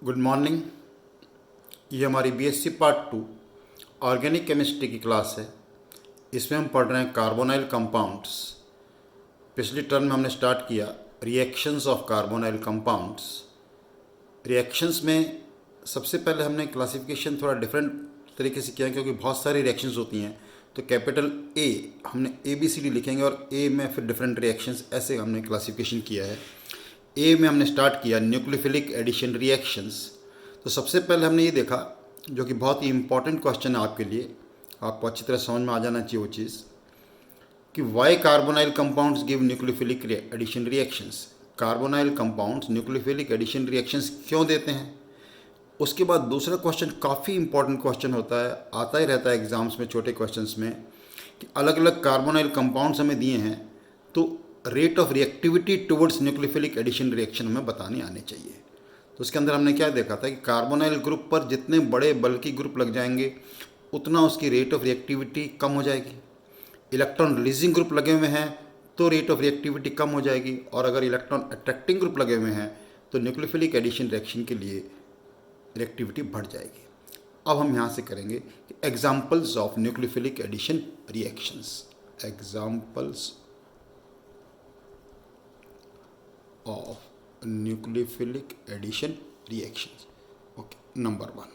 Good morning. ये हमारी BSc part 2 organic chemistry की क्लास है। इसमें हम पढ़ रहे हैं कार्बोनाइल कंपाउंड्स। पिछली टर्म में हमने स्टार्ट किया reactions of carbonyl compounds. Reactions में सबसे पहले हमने क्लासिफिकेशन थोड़ा डिफरेंट तरीके से किया क्योंकि बहुत सारी रिएक्शंस होती हैं। तो कैपिटल ए हमने ABCD लिखेंगे और ए में फिर डिफरेंट रिएक्शंस, ऐसे हमने क्लासिफिकेशन किया है। ए में हमने स्टार्ट किया न्यूक्लियोफिलिक एडिशन रिएक्शंस। तो सबसे पहले हमने ये देखा, जो कि बहुत ही इंपॉर्टेंट क्वेश्चन है आपके लिए, आपको अच्छी तरह समझ में आ जाना चाहिए वो चीज़, कि why carbonyl compounds give nucleophilic addition reactions. Carbonyl compounds nucleophilic addition reactions क्यों देते हैं। उसके बाद दूसरा क्वेश्चन काफ़ी इंपॉर्टेंट क्वेश्चन होता है, आता ही रहता है एग्जाम्स में, छोटे क्वेश्चंस में, कि अलग अलग कार्बोनाइल कंपाउंड्स हमें दिए हैं तो rate of reactivity towards nucleophilic addition reaction हमें बताने आने चाहिए। तो उसके अंदर हमने क्या देखा था कि कार्बोनाइल ग्रुप पर जितने बड़े बल्कि ग्रुप लग जाएंगे उतना उसकी रेट ऑफ रिएक्टिविटी कम हो जाएगी। इलेक्ट्रॉन रिलीजिंग ग्रुप लगे हुए हैं तो रेट ऑफ रिएक्टिविटी कम हो जाएगी, और अगर इलेक्ट्रॉन अट्रैक्टिंग ग्रुप लगे हुए हैं तो न्यूक्लियोफिलिक एडिशन रिएक्शन के लिए रिएक्टिविटी बढ़ जाएगी। अब हम यहाँ से करेंगे examples of nucleophilic addition reactions. Examples of nucleophilic addition reactions. Okay, number 1,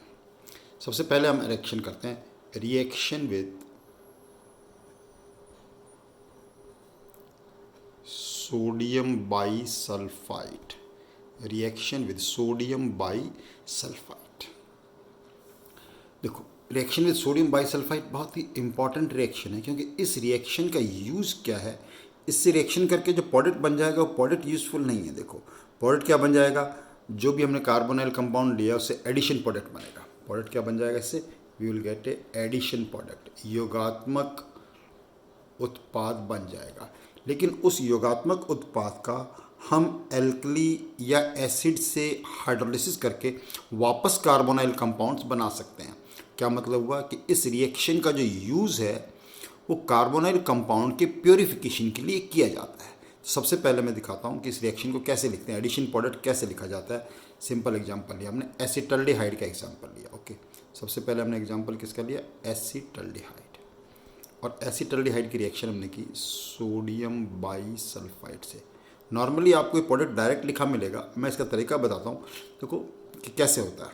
सबसे पहले हम रिएक्शन करते हैं reaction with sodium bisulphite. Reaction with sodium bisulphite. देखो, रिएक्शन विद सोडियम बाईसल्फाइड बहुत ही इंपॉर्टेंट रिएक्शन है क्योंकि इस रिएक्शन का यूज़ क्या है, इससे रिएक्शन करके जो प्रोडक्ट बन जाएगा वो प्रोडक्ट यूज़फुल नहीं है। देखो, प्रोडक्ट क्या बन जाएगा, जो भी हमने कार्बोनाइल कंपाउंड लिया उससे एडिशन प्रोडक्ट बनेगा। प्रोडक्ट क्या बन जाएगा इससे, we will get a addition product, योगात्मक उत्पाद बन जाएगा। लेकिन उस योगात्मक उत्पाद का हम एल्कली या एसिड से हाइड्रोलिसिस करके वापस कार्बोनाइल कंपाउंड्स बना सकते हैं। क्या मतलब हुआ कि इस रिएक्शन का जो यूज़ है वो कार्बोनाइल कंपाउंड के प्योरिफिकेशन के लिए किया जाता है। सबसे पहले मैं दिखाता हूँ कि इस रिएक्शन को कैसे लिखते हैं, एडिशन प्रोडक्ट कैसे लिखा जाता है। सिंपल एग्जांपल लिया हमने, एसिटल्डिहाइड का एग्जांपल लिया। ओके, सबसे पहले हमने एग्जांपल किसका लिया, एसिटल्डिहाइड। और एसिटल्डिहाइड की रिएक्शन हमने की सोडियम बाईसल्फाइड से। नॉर्मली आपको ये प्रोडक्ट डायरेक्ट लिखा मिलेगा, मैं इसका तरीका बताता हूँ देखो कि कैसे होता है।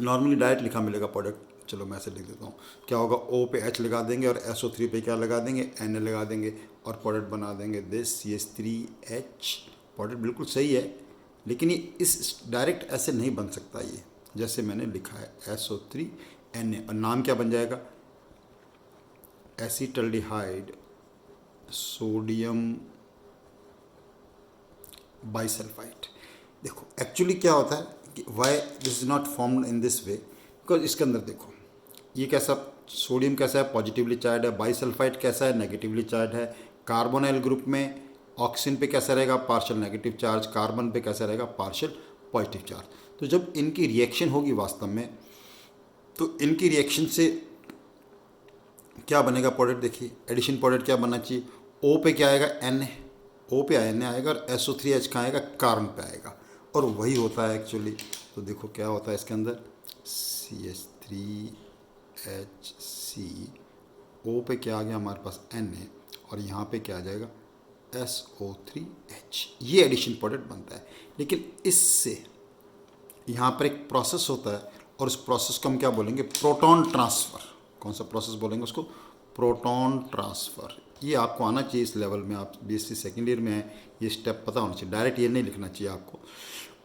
नॉर्मली डायरेक्ट लिखा मिलेगा प्रोडक्ट, चलो मैं ऐसे लिख देता हूँ। क्या होगा, O पे H लगा देंगे और SO3 पे क्या लगा देंगे, Na लगा देंगे और प्रोडक्ट बना देंगे दिस CH3H। प्रोडक्ट बिल्कुल सही है, लेकिन ये इस डायरेक्ट ऐसे नहीं बन सकता, ये जैसे मैंने लिखा है SO3 Na, और नाम क्या बन जाएगा, एसिटल्डिहाइड सोडियम बाईसल्फाइड। देखो एक्चुअली क्या होता है कि why this is not formed in this way, because इसके अंदर देखो ये कैसा, सोडियम कैसा है, पॉजिटिवली चार्ज है, बाईसल्फाइड कैसा है, नेगेटिवली चार्ज है। कार्बोनाइल ग्रुप में ऑक्सीजन पे कैसा रहेगा, पार्शियल नेगेटिव चार्ज, कार्बन पे कैसा रहेगा, पार्शियल पॉजिटिव चार्ज। तो जब इनकी रिएक्शन होगी वास्तव में, तो इनकी रिएक्शन से क्या बनेगा प्रोडक्ट, देखिए एडिशन प्रोडक्ट क्या बनना चाहिए, O पे क्या आएगा, Na, O पे Na आएगा और SO3H कहाँ आएगा, कार्बन पे आएगा, और वही होता है एक्चुअली। तो देखो क्या होता है इसके अंदर, CH3HC, O पे क्या आ गया हमारे पास Na, और यहाँ पे क्या आ जाएगा SO3H। ये एडिशन प्रोडक्ट बनता है। लेकिन इससे यहाँ पर एक प्रोसेस होता है और उस प्रोसेस को हम क्या बोलेंगे, प्रोटॉन ट्रांसफ़र। कौन सा प्रोसेस बोलेंगे उसको, प्रोटॉन ट्रांसफ़र। ये आपको आना चाहिए इस लेवल में, आप BSc सेकेंड ईयर में हैं, ये स्टेप पता होना चाहिए, डायरेक्ट ये नहीं लिखना चाहिए आपको।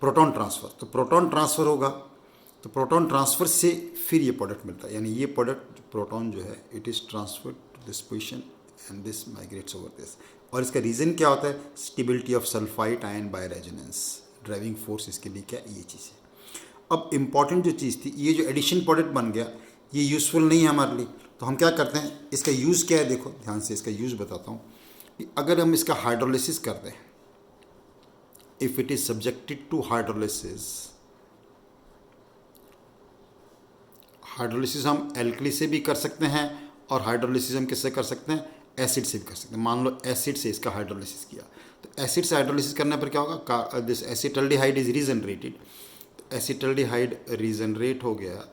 प्रोटॉन ट्रांसफ़र, तो प्रोटॉन ट्रांसफ़र होगा, तो प्रोटॉन ट्रांसफ़र से फिर ये प्रोडक्ट मिलता है, यानी ये प्रोडक्ट प्रोटॉन जो है it is transferred to this position and this migrates over this. और इसका रीज़न क्या होता है, stability of sulphide ion by resonance, driving force इसके लिए क्या, ये चीज़ है। अब इम्पॉर्टेंट जो चीज़ थी, ये जो एडिशन प्रोडक्ट बन गया ये यूज़फुल नहीं है हमारे लिए, तो हम क्या करते हैं, इसका यूज़ क्या है, देखो ध्यान से इसका यूज़ बताता हूँ कि अगर हम इसका हाइड्रोलिसिस करते हैं, if it is subjected to hydrolysis, hydrolysis हम एल्कली से भी कर सकते हैं और हाइड्रोलिसिस हम किससे कर सकते हैं, एसिड से भी कर सकते हैं। मान लो एसिड से इसका हाइड्रोलिसिस किया, तो एसिड से हाइड्रोलिसिस करने पर क्या होगा, this acetaldehyde is regenerated. Acetaldehyde regenerate हो गया,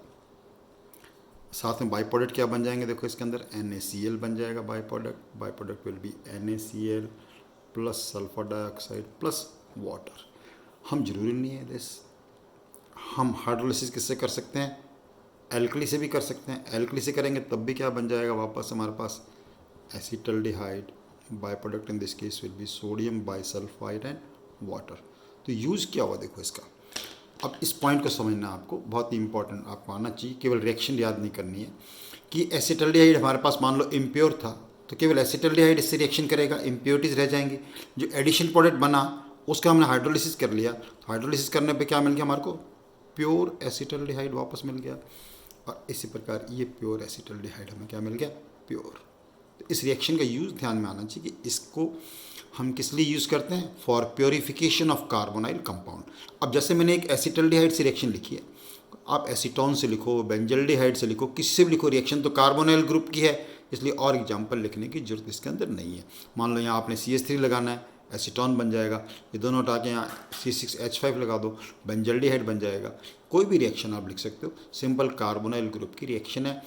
साथ में बाई प्रोडक्ट क्या बन जाएंगे, देखो इसके अंदर NaCl बन जाएगा by product will be NaCl plus sulphur dioxide plus water. हम जरूरी नहीं है दिस, हम हाइड्रोलिसिस किससे कर सकते हैं, एल्कली से भी कर सकते हैं। एल्कली से करेंगे तब भी क्या बन जाएगा वापस हमारे पास acetaldehyde, by product in this case will be sodium bisulphite and water. तो यूज़ क्या हुआ देखो इसका। अब इस पॉइंट को समझना आपको बहुत ही इंपॉर्टेंट आपको आना चाहिए, केवल रिएक्शन याद नहीं करनी है कि एसिटल्डिहाइड हमारे पास मान लो इम्प्योर था तो केवल एसिटल्डिहाइड इससे रिएक्शन करेगा, इम्प्योरिटीज़ रह जाएंगी। जो एडिशन प्रोडक्ट बना उसका हमने हाइड्रोलिसिस कर लिया, तो हाइड्रोलिसिस करने पे क्या मिल गया हमारे को, प्योर एसिटल्डिहाइड वापस मिल गया। और इसी प्रकार ये प्योर एसिटल्डिहाइड हमें क्या मिल गया, प्योर। तो इस रिएक्शन का यूज़ ध्यान में आना चाहिए कि इसको हम किस लिए यूज़ करते हैं, for purification of carbonyl compound. अब जैसे मैंने एक एसिटल्डिहाइड से रिएक्शन लिखी है, आप एसीटोन से लिखो, बेंजल्डिहाइड से लिखो, किससे भी लिखो, रिएक्शन तो कार्बोनाइल ग्रुप की है, इसलिए और एग्जाम्पल लिखने की जरूरत इसके अंदर नहीं है। मान लो यहाँ आपने CH3 लगाना है, एसीटोन बन जाएगा, ये दोनों हटा के यहाँ C6H5 लगा दो, बेंजल्डिहाइड बन जाएगा। कोई भी रिएक्शन आप लिख सकते हो, सिंपल कार्बोनाइल ग्रुप की रिएक्शन है।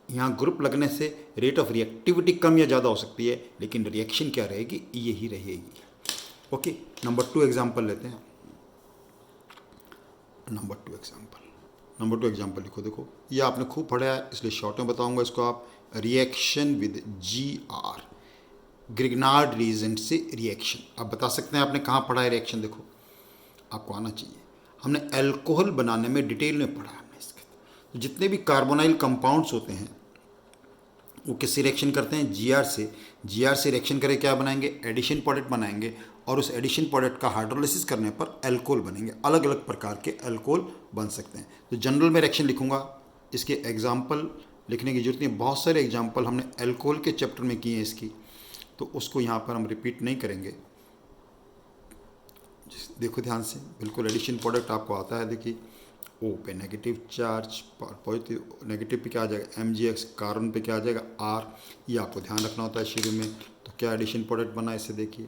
यहाँ ग्रुप लगने से रेट ऑफ रिएक्टिविटी कम या ज़्यादा हो सकती है, लेकिन रिएक्शन क्या रहेगी, यही रहेगी। ओके, नंबर 2 एग्जाम्पल लेते हैं। नंबर टू एग्जाम्पल लिखो। देखो ये आपने खूब पढ़ा है इसलिए शॉर्ट में बताऊंगा इसको। आप reaction with GR, Grignard reagent से रिएक्शन। आप बता सकते हैं आपने कहाँ पढ़ा है रिएक्शन, देखो आपको आना चाहिए। हमने अल्कोहल बनाने में डिटेल में पढ़ा है हमने इसके। तो जितने भी कार्बोनाइल कंपाउंड्स होते हैं वो किससे रिएक्शन करते हैं, GR से। GR से रिएक्शन करके क्या बनाएंगे, एडिशन प्रोडक्ट बनाएंगे, और उस एडिशन प्रोडक्ट का हाइड्रोलिसिस करने पर अल्कोहल बनेंगे। अलग अलग प्रकार के अल्कोहल बन सकते हैं। तो जनरल में रिएक्शन लिखूंगा, इसके एग्जाम्पल लिखने की जरूरत नहीं, बहुत सारे एग्जाम्पल हमने अल्कोहल के चैप्टर में किए हैं इसकी, तो उसको यहाँ पर हम रिपीट नहीं करेंगे। देखो ध्यान से, बिल्कुल एडिशन प्रोडक्ट आपको आता है। देखिए O पे नेगेटिव चार्ज, पॉजिटिव नेगेटिव पे क्या आ जाएगा MgX, कार्बन पे क्या आ जाएगा R। ये आपको ध्यान रखना होता है शुरू में। तो क्या एडिशन प्रोडक्ट बना, इसे देखिए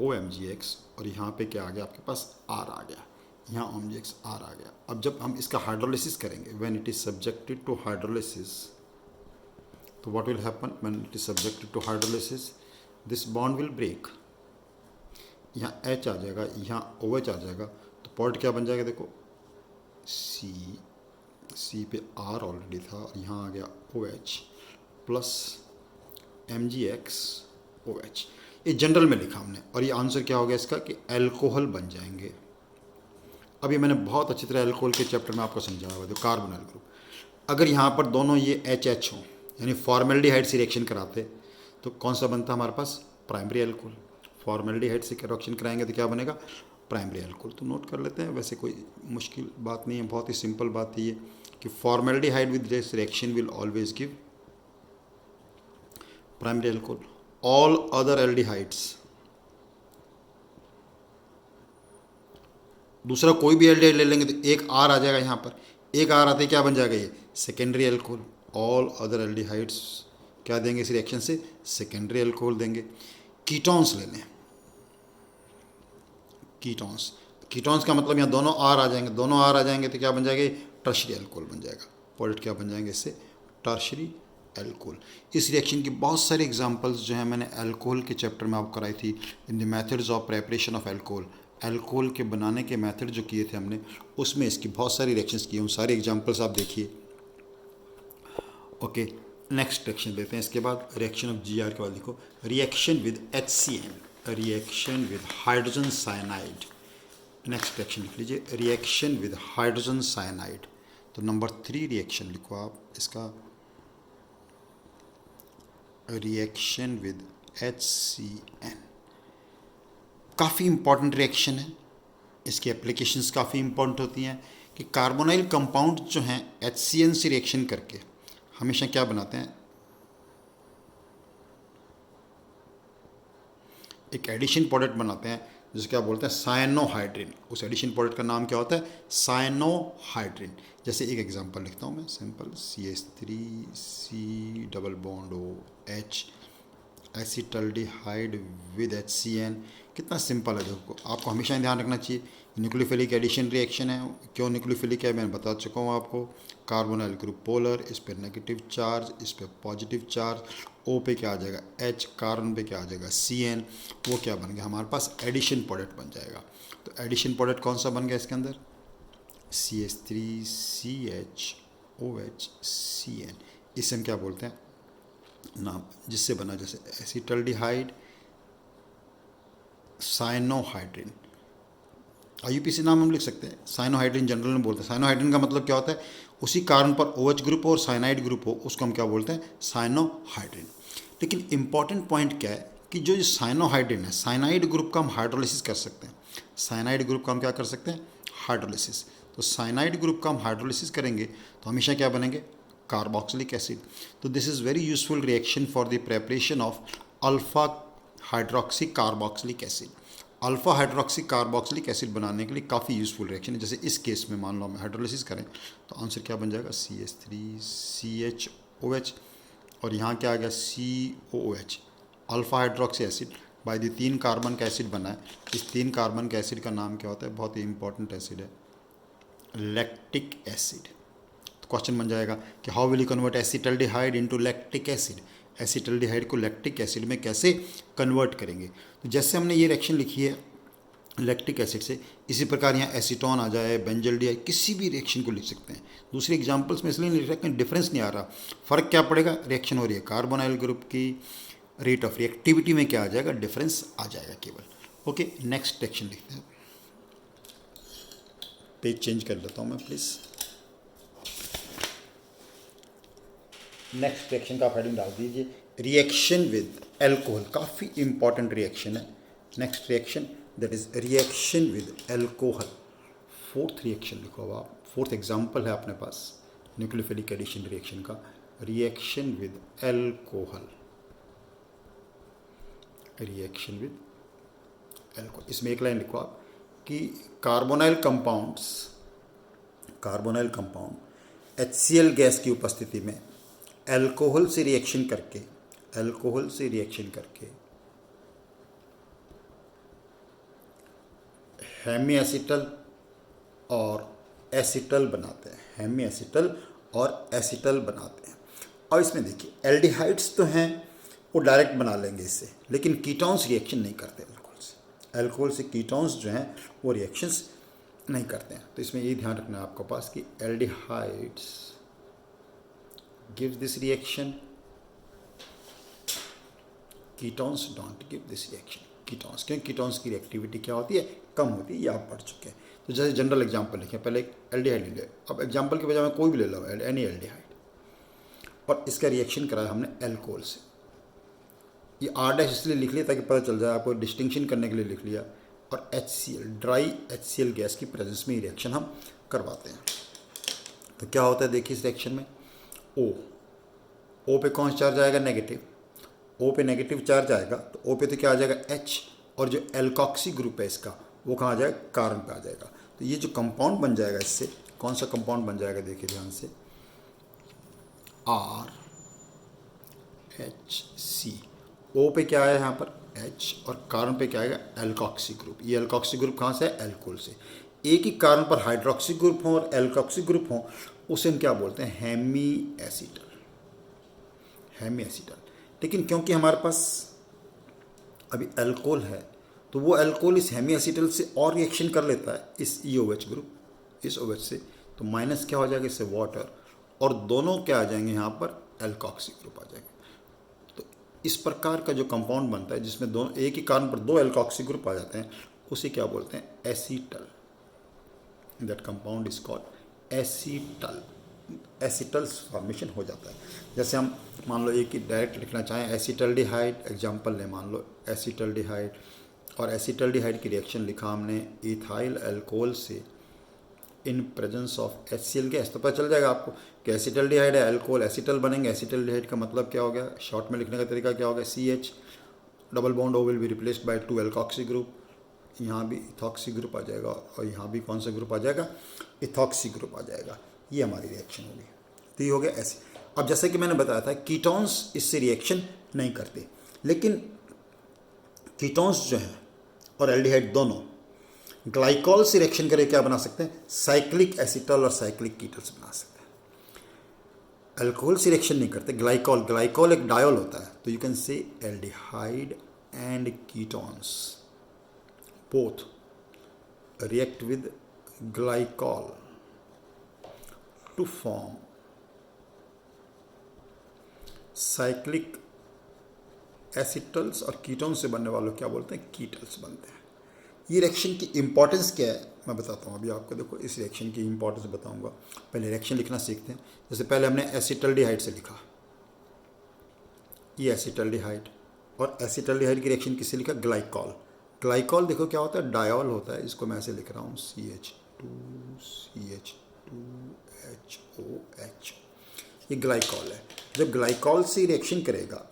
COMgX, और यहाँ पे क्या आ गया आपके पास R आ गया, यहाँ OMgX R आ गया। अब जब हम इसका हाइड्रोलिसिस करेंगे, when it is subjected to hydrolysis, तो what will happen, when it is subjected to hydrolysis this bond will break. यहाँ H आ जाएगा, यहाँ OH आ जाएगा, तो पॉइंट क्या बन जाएगा, देखो C पे R ऑलरेडी था, और यहाँ आ गया OH प्लस MgX OH। ये जनरल में लिखा हमने, और ये आंसर क्या हो गया इसका कि अल्कोहल बन जाएंगे। अभी मैंने बहुत अच्छी तरह अल्कोहल के चैप्टर में आपको समझाया हुआ, जो कार्बोनाइल ग्रुप। अगर यहाँ पर दोनों ये HH हों, यानी फॉर्मेल्डिहाइड से रिएक्शन कराते, तो कौन सा बनता हमारे पास, प्राइमरी अल्कोहल। फॉर्मेल्डिहाइड से रिएक्शन कराएंगे तो क्या बनेगा, प्राइमरी अल्कोहल। तो नोट कर लेते हैं, वैसे कोई मुश्किल बात नहीं है, बहुत ही सिंपल बात है ये कि formaldehyde with this reaction will always give primary alcohol. All other aldehydes, दूसरा कोई भी एल्डिहाइड ले लेंगे तो एक R आ जाएगा, यहाँ पर एक R आते क्या बन जाएगा, ये secondary alcohol. All other aldehydes क्या देंगे इस रिएक्शन से, सेकेंडरी अल्कोहल देंगे। कीटोन्स लेने, कीटोन्स का मतलब यहाँ दोनों R आ जाएंगे, दोनों R आ जाएंगे तो क्या बन जाएगा, टर्शरी अल्कोहल बन जाएगा। प्रोडक्ट क्या बन जाएंगे इससे, टर्शरी अल्कोहल। इस रिएक्शन की बहुत सारे एग्जांपल्स जो हैं मैंने अल्कोहल के चैप्टर में आपको कराई थी, in the methods of preparation of alcohol. Alcohol के बनाने के मेथड जो किए थे हमने, उसमें इसकी बहुत सारी रिएक्शंस की, उन सारे एग्जांपल्स आप देखिए। ओके, नेक्स्ट रिएक्शन देते हैं। इसके बाद रिएक्शन ऑफ GR के बाद लिखो reaction with HCN, reaction with hydrogen cyanide. Next reaction लिख लीजिए रिएक्शन विद हाइड्रोजन साइनाइड। तो नंबर 3 रिएक्शन लिखो आप इसका, रिएक्शन विद HCN। काफ़ी इंपॉर्टेंट रिएक्शन है, इसकी एप्लीकेशंस काफ़ी इंपॉर्टेंट होती हैं कि कार्बोनाइल कंपाउंड जो हैं HCN से रिएक्शन करके हमेशा क्या बनाते हैं, एक एडिशन प्रोडक्ट बनाते हैं जिसे क्या बोलते हैं, साइनोहाइड्रिन। उस एडिशन प्रोडक्ट का नाम क्या होता है, साइनोहाइड्रिन। जैसे एक एग्जांपल लिखता हूँ मैं, simple CH3 double bond OH, acetaldehyde with HCN। कितना सिंपल है। देखो आपको हमेशा ध्यान रखना चाहिए, न्यूक्लियोफिलिक एडिशन रिएक्शन है। क्यों न्यूक्लियोफिलिक है मैंने बता चुका हूँ आपको। कार्बोनाइल ग्रुप पोलर, इस पर नेगेटिव चार्ज, इस पर पॉजिटिव चार्ज, O पे क्या आ जाएगा H, कार्बन पे क्या आ जाएगा CN, वो क्या बन गया हमारे पास एडिशन प्रोडक्ट बन जाएगा। तो एडिशन प्रोडक्ट कौन सा बन गया इसके अंदर, CH3CHOH CN। इसे हम क्या बोलते हैं नाम, जिससे बना जैसे एसिटल्डिहाइड साइनोहाइड्रिन, IUPAC नाम हम लिख सकते हैं। साइनोहाइड्रिन जनरल में बोलते हैं। साइनोहाइड्रिन का मतलब क्या होता है, उसी कार्बन पर OH ग्रुप हो और साइनाइड ग्रुप हो, उसको हम क्या बोलते हैं साइनोहाइड्रिन। लेकिन इंपॉर्टेंट पॉइंट क्या है कि जो साइनोहाइड्रिन है, साइनाइड ग्रुप का हम हाइड्रोलिसिस कर सकते हैं। साइनाइड ग्रुप का हम क्या कर सकते हैं हाइड्रोलिसिस। तो साइनाइड ग्रुप का हम हाइड्रोलिसिस करेंगे तो हमेशा क्या बनेंगे कार्बोक्सिलिक एसिड। तो this is very useful reaction for the preparation of alpha hydroxy carboxylic acid. Alpha hydroxy carboxylic acid बनाने के लिए काफ़ी यूजफुल रिएक्शन है। जैसे इस केस में मान लो हम हाइड्रोलिसिस करें तो आंसर क्या बन जाएगा CH3CHOH, और यहाँ क्या आ गया COOH, alpha hydroxy acid by the 3 carbon का एसिड बना है। इस 3 कार्बन के एसिड का नाम क्या होता है, बहुत ही इंपॉर्टेंट एसिड है लैक्टिक एसिड। तो क्वेश्चन बन जाएगा कि how will you convert acetaldehyde into lactic acid, acetaldehyde को लैक्टिक एसिड में कैसे कन्वर्ट करेंगे। तो जैसे हमने ये रिएक्शन लिखी है लैक्टिक एसिड से, इसी प्रकार यहाँ एसीटोन आ जाए, बेंजल्डिहाइड, किसी भी रिएक्शन को लिख सकते हैं। दूसरे एग्जांपल्स में इसलिए नहीं लिख रहे, डिफरेंस नहीं आ रहा। फ़र्क क्या पड़ेगा, रिएक्शन हो रही है कार्बोनाइल ग्रुप की, रेट ऑफ रिएक्टिविटी में क्या आ जाएगा डिफरेंस आ जाएगा केवल। ओके नेक्स्ट रिएक्शन लिखते हैं। पेज चेंज कर लेता हूँ मैं प्लीज़। नेक्स्ट रिएक्शन का हेडिंग डाल दीजिए रिएक्शन विद एल्कोहल, काफ़ी इंपॉर्टेंट रिएक्शन है। Next reaction that is reaction with alcohol. Fourth reaction लिखो अब आप, फोर्थ एग्जाम्पल है अपने पास न्यूक्लियोफिलिक एडिशन रिएक्शन का, reaction with alcohol, reaction with alcohol. इसमें एक लाइन लिखो आप कि कार्बोनाइल कंपाउंड HCl गैस की उपस्थिति में अल्कोहल से रिएक्शन करके हेमी एसिटल और एसिटल बनाते हैं, हेमी एसिटल और एसिटल बनाते हैं। और इसमें देखिए एल्डिहाइड्स तो हैं वो डायरेक्ट बना लेंगे इससे, लेकिन कीटोन्स रिएक्शन नहीं करते अल्कोहल से कीटोन्स जो हैं वो रिएक्शंस नहीं करते हैं। तो इसमें ये ध्यान रखना है आपको पास कि aldehydes gives this reaction, ketones don't give this reaction। Ketones, क्योंकि कीटोन्स की रिएक्टिविटी क्या होती है कम होती है, ये आप पढ़ चुके हैं। तो जैसे जनरल एग्जांपल लिखें, पहले एक एल्डिहाइड ले लिया, अब एग्जांपल के बजाय मैं कोई भी ले लो एनी एल्डिहाइड, और इसका रिएक्शन कराया हमने एल्कोहल से। ये R' इसलिए लिख लिया ताकि पता चल जाए आपको, डिस्टिंक्शन करने के लिए लिख लिया। और HCl ड्राई HCl गैस की प्रेजेंस में ये रिएक्शन हम करवाते हैं। तो क्या होता है देखिए इस रिएक्शन में, O पे कौन सा चार्ज आएगा नेगेटिव, O पे नेगेटिव चार्ज आएगा तो O पे तो क्या आ जाएगा H, और जो एल्कॉक्सी ग्रुप है इसका वो कहाँ आ जाएगा कार्बन पे आ जाएगा। तो ये जो कंपाउंड बन जाएगा इससे, कौन सा कंपाउंड बन जाएगा देखिए ध्यान से, RH C। O पे क्या आया यहाँ पर H, और कार्बन पे क्या आएगा एल्कॉक्सी ग्रुप। ये एल्कॉक्सी ग्रुप कहाँ से है एल्कोहल से। एक ही कार्बन पर हाइड्रोक्सी ग्रुप हो और एल्कॉक्सी ग्रुप हो उसे हम क्या बोलते हैं हेमी एसिटल। लेकिन क्योंकि हमारे पास अभी अल्कोहल है तो वो अल्कोहल इस हेमी एसिटल से और रिएक्शन कर लेता है इस EOH ग्रुप, इस OH से, तो माइनस क्या हो जाएगा इससे वाटर, और दोनों क्या आ जाएंगे यहाँ पर एल्कॉक्सी ग्रुप आ जाएंगे। तो इस प्रकार का जो कंपाउंड बनता है जिसमें दोनों एक ही कार्बन पर 2 एल्कॉक्सी ग्रुप आ जाते हैं उसे क्या बोलते हैं acetal. That compound is called acetal. Acetals formation हो जाता है। जैसे हम मान लो एक ही डायरेक्ट लिखना चाहें एसिटल्डिहाइड, एग्जांपल लें मान लो एसिटल्डिहाइड, और एसिटल्डिहाइड की रिएक्शन लिखा हमने इथाइल अल्कोहल से in presence of HCl gas, तो पता चल जाएगा आपको कि एसिटल्डिहाइड है अल्कोहल एसिटल बनेंगे। एसिटल्डिहाइड का मतलब क्या हो गया, शॉर्ट में लिखने का तरीका क्या हो गया CH, double bond O will be replaced by 2 alkoxy group, यहाँ भी इथॉक्सी ग्रुप आ जाएगा, और यहाँ भी कौन सा ग्रुप आ जाएगा इथॉक्सी ग्रुप आ जाएगा। ये हमारी रिएक्शन होगी। तो ये हो गया ऐसे। अब जैसे कि मैंने बताया था कीटोन्स इससे रिएक्शन नहीं करते, लेकिन कीटोन्स जो हैं और एल्डिहाइड दोनों ग्लाइकॉल से रिएक्शन करके क्या बना सकते हैं, साइक्लिक एसिटल और साइक्लिक कीटल्स बना सकते हैं। अल्कोहल से रिएक्शन नहीं करते, ग्लाइकॉल, ग्लाइकॉल एक डायोल होता है, तो you can say aldehyde and ketones both react with glycol to form cyclic एसिटल्स और कीटोन से बनने वालों क्या बोलते हैं, कीटल्स बनते हैं। ये रिएक्शन की इंपॉर्टेंस क्या है मैं बताता हूँ अभी आपको। देखो इस रिएक्शन की इंपॉर्टेंस बताऊंगा, पहले रिएक्शन लिखना सीखते हैं। जैसे पहले हमने एसिटल्डिहाइड से लिखा, ये एसिटल्डिहाइड, और एसिटल्डिहाइड की रिएक्शन किससे लिखा, ग्लाइकॉल। ग्लाइकॉल देखो क्या होता है, डायोल होता है, इसको मैं ऐसे लिख रहा हूँ CH2CH2HOH, ये ग्लाइकॉल है। जब ग्लाइकॉल से रिएक्शन करेगा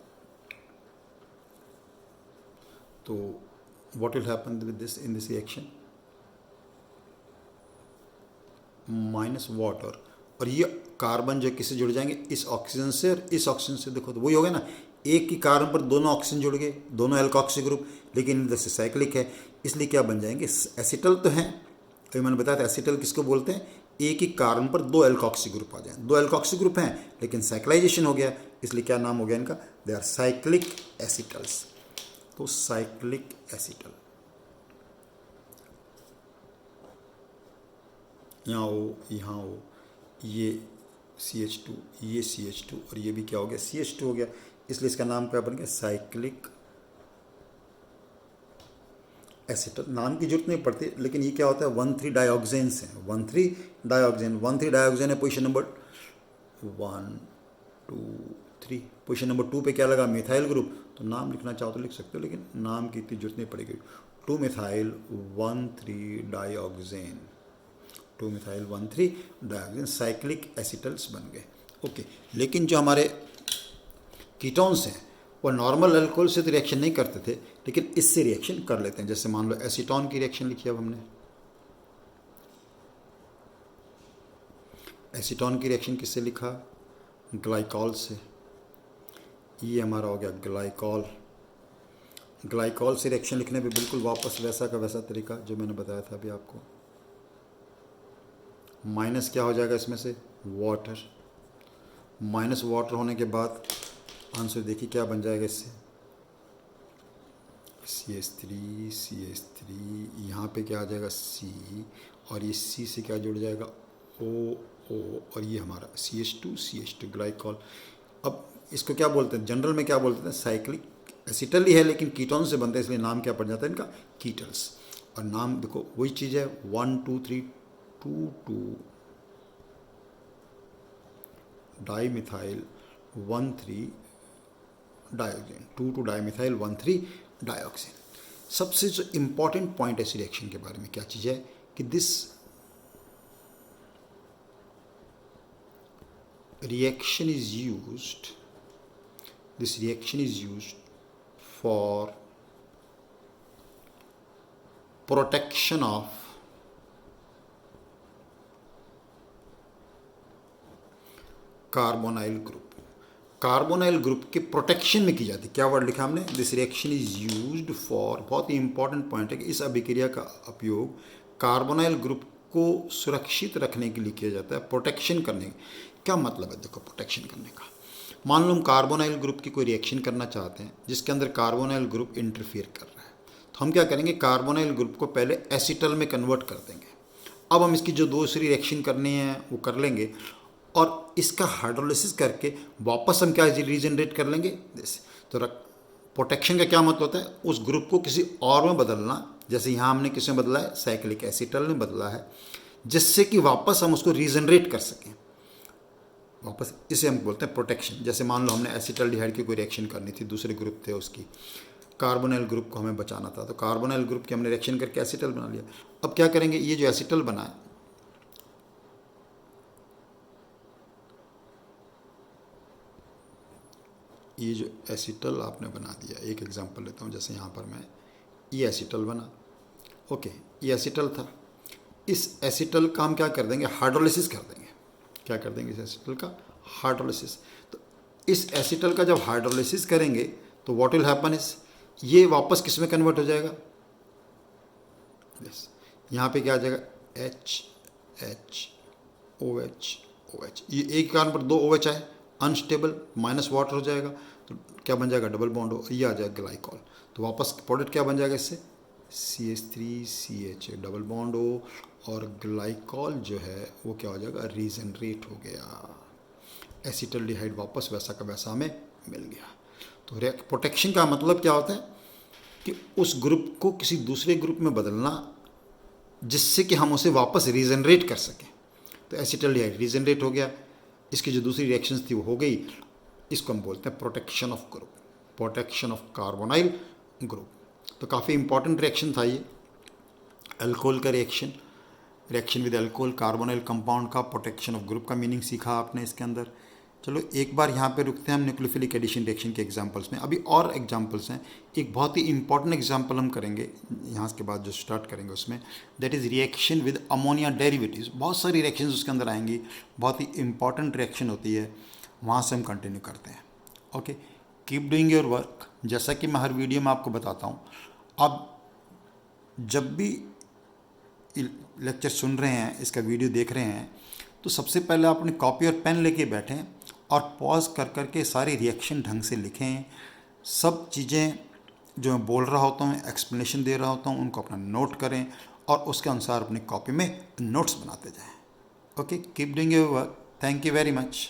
तो what will happen with this in this reaction, minus water, और ये कार्बन जो किससे जुड़ जाएंगे, इस ऑक्सीजन से और इस ऑक्सीजन से। देखो तो वही हो गया ना, एक ही कार्बन पर दोनों ऑक्सीजन जुड़ गए, दोनों एल्कोक्सी ग्रुप, लेकिन जैसे साइक्लिक है इसलिए क्या बन जाएंगे, एसिटल तो हैं। अभी मैंने बताया था एसिटल किसको बोलते हैं, एक ही कार्बन पर दो एल्कोक्सी ग्रुप आ जाए, दो एल्कोक्सी ग्रुप हैं लेकिन साइक्लाइजेशन हो गया, इसलिए क्या नाम हो गया इनका, दे आर साइक्लिक एसिटल्स। तो साइक्लिक एसिटल, यहाँ हो यहाँ हो, ये CH2, ये CH2 और ये भी क्या हो गया, CH2 हो गया, इसलिए इसका नाम क्या बन गया, साइक्लिक एसिटल। नाम की जरूरत नहीं पड़ती, लेकिन ये क्या होता है, 1,3 डायोक्सेन्स हैं, 1,3 डायोक्सेन, 1,3 डायोक्सेन है पोजीशन नंबर 1 2 3, पोजीशन नंबर 2 पे क्या लगा, मिथाइल ग्रुप, तो नाम लिखना चाहो तो लिख सकते हो, लेकिन नाम की इतनी जरूरत नहीं पड़ेगी। 2 मिथाइल 1,3 डायोक्सेन, 2 मिथाइल 1,3 डायोक्सेन, साइक्लिक एसिटल्स बन गए। ओके, लेकिन जो हमारे कीटोन्स हैं वो नॉर्मल अल्कोहल से तो रिएक्शन नहीं करते थे, लेकिन इससे रिएक्शन कर लेते हैं। जैसे मान लो एसीटोन की रिएक्शन लिखी अब हमने, एसीटोन की रिएक्शन किससे लिखा, ग्लाइकॉल से, ये हमारा हो गया ग्लाइकॉल। ग्लाइकॉल से रिएक्शन लिखने पे बिल्कुल वापस वैसा का वैसा तरीका जो मैंने बताया था अभी आपको, माइनस क्या हो जाएगा इसमें से, वाटर, माइनस वाटर होने के बाद आंसर देखिए क्या बन जाएगा इससे, CH3, यहाँ पे क्या आ जाएगा C, और ये C से क्या जुड़ जाएगा O, और ये हमारा CH2 ग्लाइकॉल। अब इसको क्या बोलते हैं, जनरल में क्या बोलते हैं, साइक्लिक एसिटल ही है लेकिन कीटोन से बनता है, इसलिए नाम क्या पड़ जाता है इनका, कीटल्स। और नाम देखो वही चीज़ है, 1 2 3 2 2 डाईमिथाइल 1,3 डायोक्सेन, 2 डाईमिथाइल 1,3 डायोक्सेन। सबसे जो इम्पॉर्टेंट पॉइंट है इस रिएक्शन के बारे में क्या चीज़ है कि this reaction is used for protection of carbonyl group. Carbonyl group के प्रोटेक्शन में की जाती है। क्या वर्ड लिखा हमने, this reaction is used for, बहुत ही इंपॉर्टेंट पॉइंट है कि इस अभिक्रिया का उपयोग कार्बोनाइल ग्रुप को सुरक्षित रखने के लिए किया जाता है, प्रोटेक्शन करने। क्या मतलब है देखो प्रोटेक्शन करने का, मान लो हम कार्बोनाइल ग्रुप की कोई रिएक्शन करना चाहते हैं जिसके अंदर कार्बोनाइल ग्रुप इंटरफियर कर रहा है, तो हम क्या करेंगे, कार्बोनाइल ग्रुप को पहले एसिटल में कन्वर्ट कर देंगे। अब हम इसकी जो दूसरी रिएक्शन करनी है वो कर लेंगे और इसका हाइड्रोलिसिस करके वापस हम क्या रीजनरेट कर लेंगे जैसे। तो प्रोटेक्शन का क्या मतलब होता है, उस ग्रुप को किसी और में बदलना, जैसे यहाँ हमने किस में बदला है, साइक्लिक एसिटल में बदला है, जिससे कि वापस हम उसको रीजनरेट कर सकें वापस, इसे हम बोलते हैं प्रोटेक्शन। जैसे मान लो हमने एसिटल्डिहाइड की कोई रिएक्शन करनी थी, दूसरे ग्रुप थे उसकी, कार्बोनाइल ग्रुप को हमें बचाना था, तो कार्बोनाइल ग्रुप की हमने रिएक्शन करके एसिटल बना लिया। अब क्या करेंगे, ये जो एसिटल बना है, ये जो एसिटल आपने बना दिया, एक एग्जांपल लेता हूँ, जैसे यहाँ पर मैं, ये एसिटल बना, ओके, ये एसिटल था, इस एसिटल का हम क्या कर देंगे, हाइड्रोलिसिस कर देंगे। क्या कर देंगे, इस एसिटल का हाइड्रोलिसिस। तो इस एसिटल का जब हाइड्रोलिसिस करेंगे तो व्हाट विल हैपन इज, ये वापस किस में कन्वर्ट हो जाएगा, यस, यहाँ पे क्या आ जाएगा, H H O H O H, ये एक कारण पर दो ओ एच आए, अनस्टेबल माइनस वाटर हो जाएगा, तो क्या बन जाएगा, डबल बॉन्ड हो, ये आ जाएगा ग्लाइकॉल। तो वापस प्रोडक्ट क्या बन जाएगा इससे, CH3CH डबल बॉन्ड हो, और ग्लाइकॉल जो है वो क्या हो जाएगा, रीजनरेट हो गया, एसिटल्डिहाइड वापस वैसा का वैसा हमें मिल गया। तो प्रोटेक्शन का मतलब क्या होता है कि उस ग्रुप को किसी दूसरे ग्रुप में बदलना जिससे कि हम उसे वापस रीजनरेट कर सकें। तो एसिटल्डिहाइड रीजनरेट हो गया, इसकी जो दूसरी रिएक्शंस थी वो हो गई, इसको हम बोलते हैं protection of group, protection of carbonyl group. तो काफ़ी इंपॉर्टेंट रिएक्शन था ये, अल्कोहल का reaction, reaction with alcohol carbonyl compound का प्रोटेक्शन ऑफ ग्रुप का मीनिंग सीखा आपने इसके अंदर। चलो एक बार यहाँ पे रुकते हैं हम न्यूक्लियोफिलिक एडिशन रिएक्शन के एग्जांपल्स में। अभी और एग्जांपल्स हैं, एक बहुत ही इंपॉर्टेंट एग्जांपल हम करेंगे यहाँ के बाद जो स्टार्ट करेंगे उसमें, that is reaction with ammonia derivatives. बहुत सारी रिएक्शंस उसके अंदर आएंगी, बहुत ही इंपॉर्टेंट रिएक्शन होती है, वहाँ से हम कंटिन्यू करते हैं। Okay, keep doing your work. जैसा कि मैं हर वीडियो में आपको बताता हूँ, आप जब भी लेक्चर सुन रहे हैं, इसका वीडियो देख रहे हैं, तो सबसे पहले आप अपनी कॉपी और पेन लेके बैठें और पॉज कर कर के सारी रिएक्शन ढंग से लिखें। सब चीज़ें जो मैं बोल रहा होता हूँ, एक्सप्लेनेशन दे रहा होता हूँ, उनको अपना नोट करें और उसके अनुसार अपनी कॉपी में नोट्स बनाते जाएं। Okay, keep doing your work. Thank you very much.